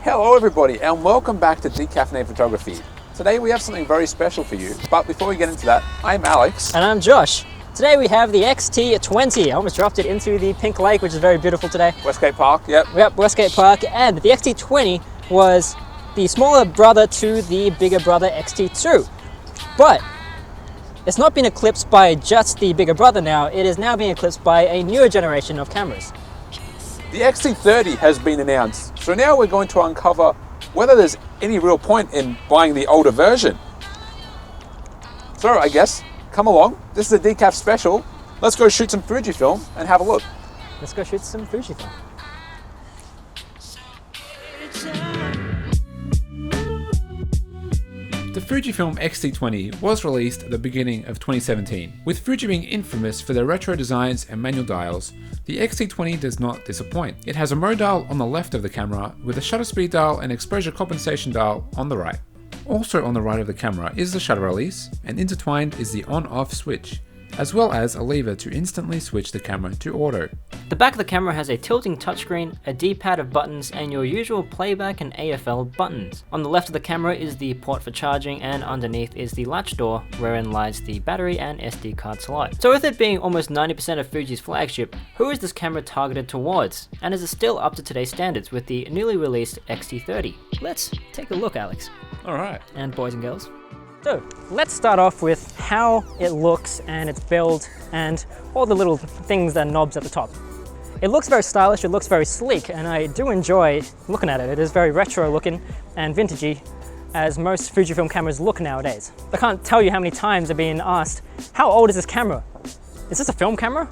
Hello everybody and welcome back to Decaffeinated Photography. Today we have something very special for you, but before we get into that, I'm Alex. And I'm Josh. Today we have the X-T20. I almost dropped it into the pink lake, which is very beautiful today. Westgate Park, yep. Yep, Westgate Park. And the X-T20 was the smaller brother to the bigger brother X-T2. But it's not been eclipsed by just the bigger brother now, it is now being eclipsed by a newer generation of cameras. The X-T30 has been announced, so now we're going to uncover whether there's any real point in buying the older version. So I guess, come along, this is a Decaf special. Let's go shoot some Fujifilm and have a look. Let's go shoot some Fujifilm. The Fujifilm X-T20 was released at the beginning of 2017. With Fuji being infamous for their retro designs and manual dials, the X-T20 does not disappoint. It has a mode dial on the left of the camera, with a shutter speed dial and exposure compensation dial on the right. Also on the right of the camera is the shutter release, and intertwined is the on-off switch, as well as a lever to instantly switch the camera to auto. The back of the camera has a tilting touchscreen, a D-pad of buttons, and your usual playback and AFL buttons. On the left of the camera is the port for charging, and underneath is the latch door, wherein lies the battery and SD card slot. So with it being almost 90% of Fuji's flagship, who is this camera targeted towards? And is it still up to today's standards with the newly released X-T30? Let's take a look, Alex. Alright. And boys and girls. So let's start off with how it looks and its build and all the little things and knobs at the top. It looks very stylish, it looks very sleek, and I do enjoy looking at it. It is very retro looking and vintagey, as most Fujifilm cameras look nowadays. I can't tell you how many times I've been asked, how old is this camera? Is this a film camera?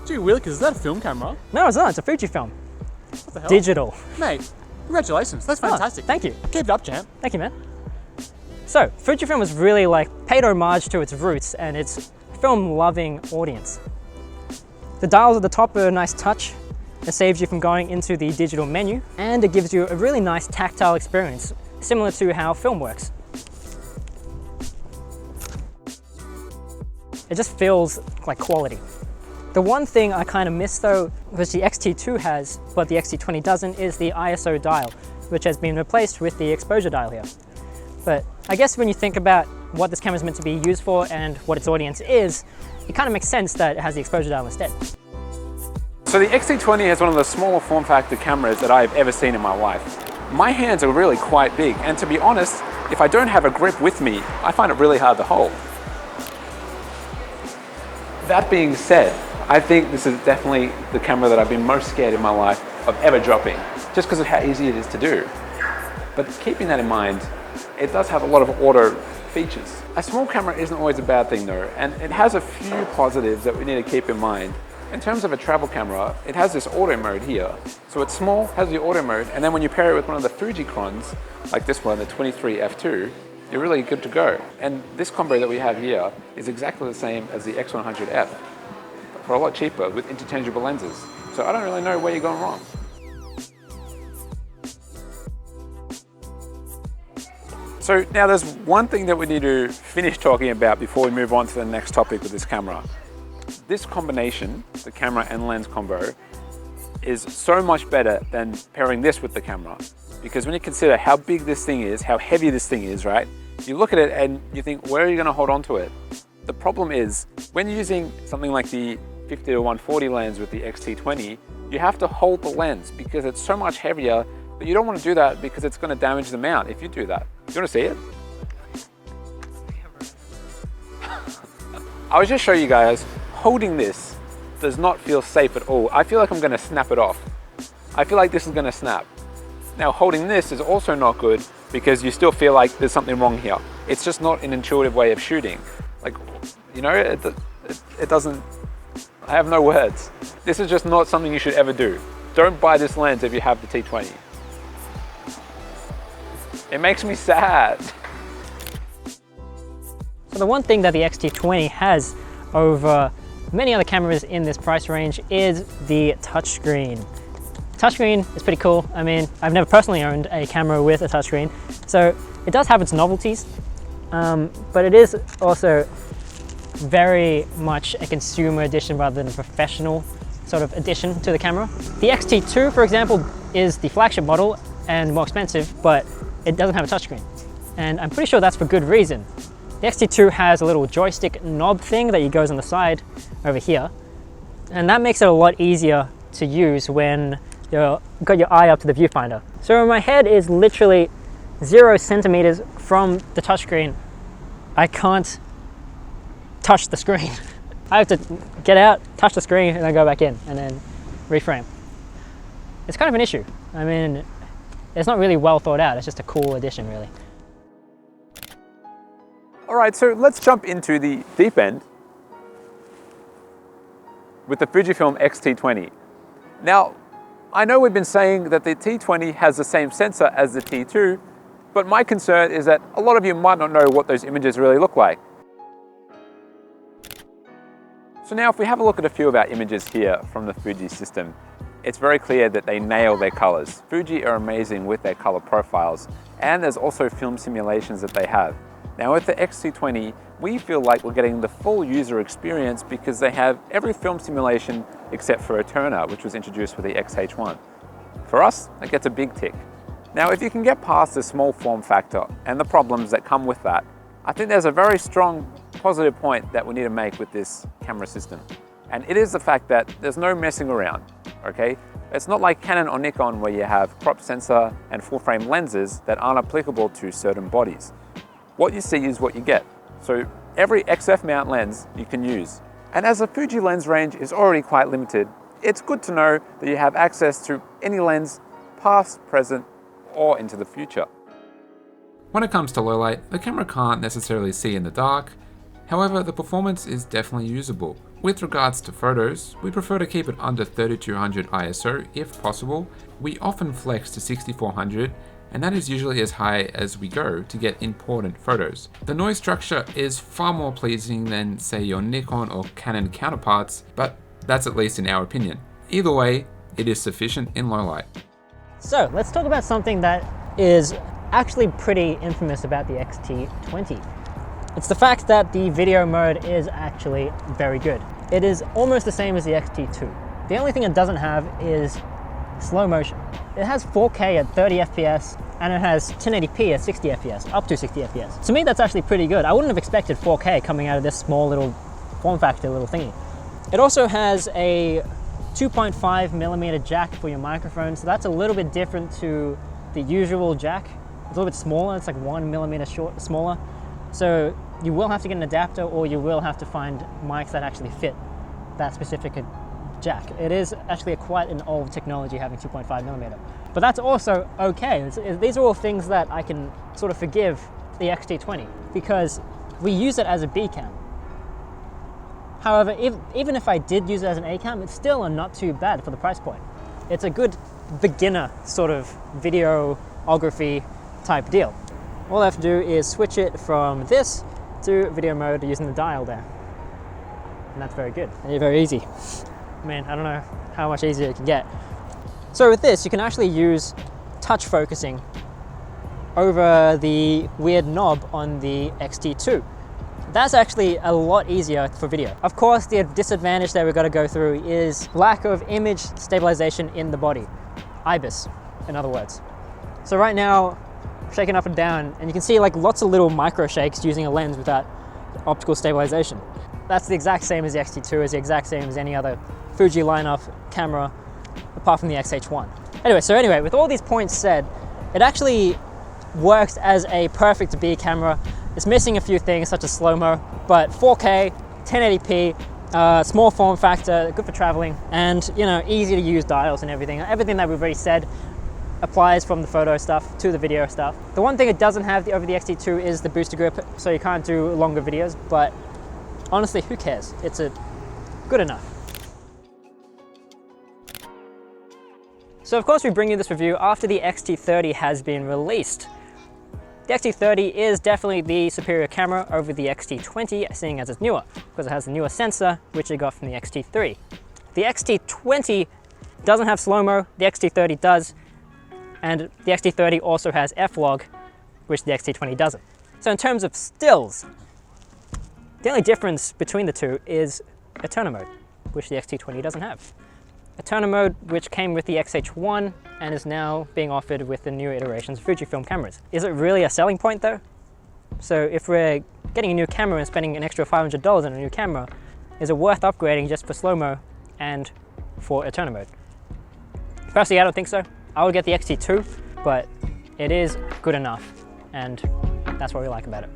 Gee Willikers, is that a film camera? No, it's not, it's a Fujifilm. What the hell? Digital. Mate, congratulations, that's fantastic. Thank you. Keep it up, champ. Thank you, man. So, Fujifilm was really paid homage to its roots and its film-loving audience. The dials at the top are a nice touch. It saves you from going into the digital menu, and it gives you a really nice tactile experience, similar to how film works. It just feels like quality. The one thing I kind of miss though, which the X-T2 has, but the X-T20 doesn't, is the ISO dial, which has been replaced with the exposure dial here. But I guess when you think about what this camera is meant to be used for and what its audience is, it kind of makes sense that it has the exposure dial instead. So the X-T20 has one of the smaller form factor cameras that I've ever seen in my life. My hands are really quite big, and to be honest, if I don't have a grip with me, I find it really hard to hold. That being said, I think this is definitely the camera that I've been most scared in my life of ever dropping, just because of how easy it is to do. But keeping that in mind, it does have a lot of auto features. A small camera isn't always a bad thing though, and it has a few positives that we need to keep in mind. In terms of a travel camera, it has this auto mode here. So it's small, has the auto mode, and then when you pair it with one of the Fuji crons, like this one, the 23F2, you're really good to go. And this combo that we have here is exactly the same as the X100F, for a lot cheaper with interchangeable lenses. So I don't really know where you're going wrong. So now there's one thing that we need to finish talking about before we move on to the next topic with this camera. This combination, the camera and lens combo, is so much better than pairing this with the camera. Because when you consider how big this thing is, how heavy this thing is, right? You look at it and you think, where are you gonna hold on to it? The problem is, when you're using something like the 50-140 lens with the X-T20, you have to hold the lens because it's so much heavier. But you don't want to do that because it's going to damage the mount if you do that. You want to see it? I will just show you guys, holding this does not feel safe at all. I feel like I'm going to snap it off. I feel like this is going to snap. Now holding this is also not good because you still feel like there's something wrong here. It's just not an intuitive way of shooting. Like, you know, it doesn't, I have no words. This is just not something you should ever do. Don't buy this lens if you have the T20. It makes me sad. So the one thing that the X-T20 has over many other cameras in this price range is the touchscreen. Touchscreen is pretty cool. I mean, I've never personally owned a camera with a touchscreen, so it does have its novelties, but it is also very much a consumer edition rather than a professional sort of addition to the camera. The X-T2, for example, is the flagship model, and more expensive, but it doesn't have a touchscreen. And I'm pretty sure that's for good reason. The X-T2 has a little joystick knob thing that goes on the side over here, and that makes it a lot easier to use when you've got your eye up to the viewfinder. So my head is literally 0 centimeters from the touchscreen. I can't touch the screen. I have to get out, touch the screen, and then go back in, and then reframe. It's kind of an issue. I mean, it's not really well thought out. It's just a cool addition, really. All right, so let's jump into the deep end with the Fujifilm X-T20. Now, I know we've been saying that the T20 has the same sensor as the T2, but my concern is that a lot of you might not know what those images really look like. So now if we have a look at a few of our images here from the Fuji system, it's very clear that they nail their colors. Fuji are amazing with their color profiles, and there's also film simulations that they have. Now with the X-T20, we feel like we're getting the full user experience because they have every film simulation except for a Turner, which was introduced with the X-H1. For us, that gets a big tick. Now, if you can get past the small form factor and the problems that come with that, I think there's a very strong positive point that we need to make with this camera system. And it is the fact that there's no messing around, okay? It's not like Canon or Nikon where you have crop sensor and full frame lenses that aren't applicable to certain bodies. What you see is what you get. So every XF mount lens you can use. And as the Fuji lens range is already quite limited, it's good to know that you have access to any lens, past, present, or into the future. When it comes to low light, the camera can't necessarily see in the dark. However, the performance is definitely usable. With regards to photos, we prefer to keep it under 3200 ISO if possible. We often flex to 6400, and that is usually as high as we go to get important photos. The noise structure is far more pleasing than, say, your Nikon or Canon counterparts, but that's at least in our opinion. Either way, it is sufficient in low light. So let's talk about something that is actually pretty infamous about the X-T20. It's the fact that the video mode is actually very good. It is almost the same as the X-T2. The only thing it doesn't have is slow motion. It has 4K at 30 FPS and it has 1080p at 60 FPS, up to 60 FPS. To me, that's actually pretty good. I wouldn't have expected 4K coming out of this small little form factor little thingy. It also has a 2.5mm jack for your microphone, so that's a little bit different to the usual jack. It's a little bit smaller, it's like 1mm smaller. So you will have to get an adapter, or you will have to find mics that actually fit that specific jack. It is actually quite an old technology having 2.5mm, but that's also okay. These are all things that I can sort of forgive the X-T20 because we use it as a B cam. However, even if I did use it as an A cam, it's still not too bad for the price point. It's a good beginner sort of videography type deal. All I have to do is switch it from this to video mode using the dial there. And that's very good and very easy. I mean, I don't know how much easier it can get. So with this, you can actually use touch focusing over the weird knob on the X-T2. That's actually a lot easier for video. Of course, the disadvantage that we've got to go through is lack of image stabilization in the body. IBIS, in other words. So right now, I'm shaking up and down, and you can see like lots of little micro shakes using a lens without optical stabilization. That's the exact same as the X-T2, is the exact same as any other Fuji lineup camera, apart from the X-H1. Anyway, with all these points said, it actually works as a perfect B camera. It's missing a few things such as slow-mo, but 4K, 1080p, small form factor, good for traveling, and easy to use dials and everything. Everything that we've already said applies from the photo stuff to the video stuff. The one thing it doesn't have over the X-T2 is the booster grip, so you can't do longer videos, but honestly, who cares? It's good enough. So of course we bring you this review after the X-T30 has been released. The X-T30 is definitely the superior camera over the X-T20, seeing as it's newer, because it has the newer sensor, which it got from the X-T3. The X-T20 doesn't have slow-mo, the X-T30 does, and the X-T30 also has F-Log, which the X-T20 doesn't. So in terms of stills, the only difference between the two is a Turner mode, which the X-T20 doesn't have. Eternal mode, which came with the X-H1 and is now being offered with the new iterations of Fujifilm cameras. Is it really a selling point though? So if we're getting a new camera and spending an extra $500 on a new camera, is it worth upgrading just for slow-mo and for Eternal mode? Personally, I don't think so. I would get the X-T2, but it is good enough, and that's what we like about it.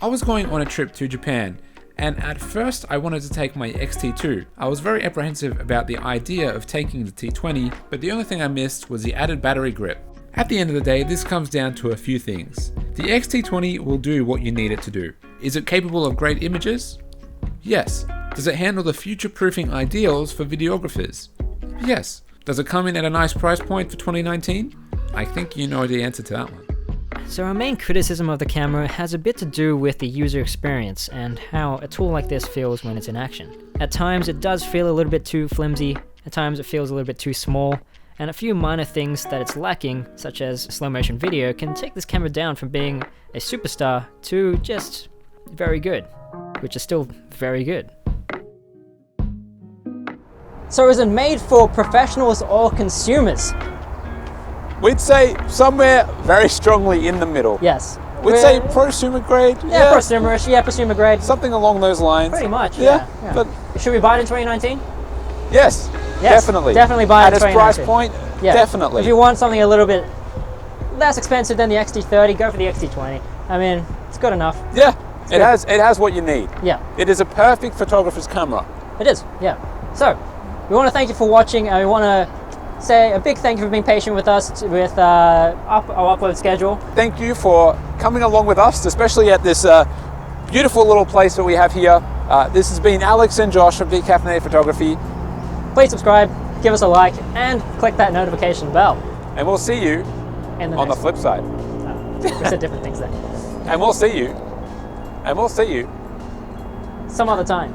I was going on a trip to Japan, and at first I wanted to take my X-T2. I was very apprehensive about the idea of taking the T20, but the only thing I missed was the added battery grip. At the end of the day, this comes down to a few things. The X-T20 will do what you need it to do. Is it capable of great images? Yes. Does it handle the future-proofing ideals for videographers? Yes. Does it come in at a nice price point for 2019? I think you know the answer to that one. So our main criticism of the camera has a bit to do with the user experience and how a tool like this feels when it's in action. At times it does feel a little bit too flimsy, at times it feels a little bit too small, and a few minor things that it's lacking, such as slow motion video, can take this camera down from being a superstar to just very good, which is still very good. So is it made for professionals or consumers? We'd say somewhere very strongly in the middle. Yes. We'd say prosumer grade. Yeah, prosumerish, yeah, prosumer grade. Something along those lines. Pretty much, Yeah. yeah. But should we buy it in 2019? yes, definitely. Definitely buy it in At its 2019. price point, Yeah. definitely. If you want something a little bit less expensive than the X-T30, go for the X-T20. I mean, it's good enough. Yeah, good. it has what you need. Yeah, It is a perfect photographer's camera. it is, yeah. So, we want to thank you for watching, and we want to say a big thank you for being patient with us with our upload schedule. Thank you for coming along with us, especially at this beautiful little place that we have here. This has been Alex and Josh from Decaffeinated Photography, Please subscribe, give us a like, and click that notification bell. and we'll see you In the on the next flip side. We said different things there. And we'll see you, some other time.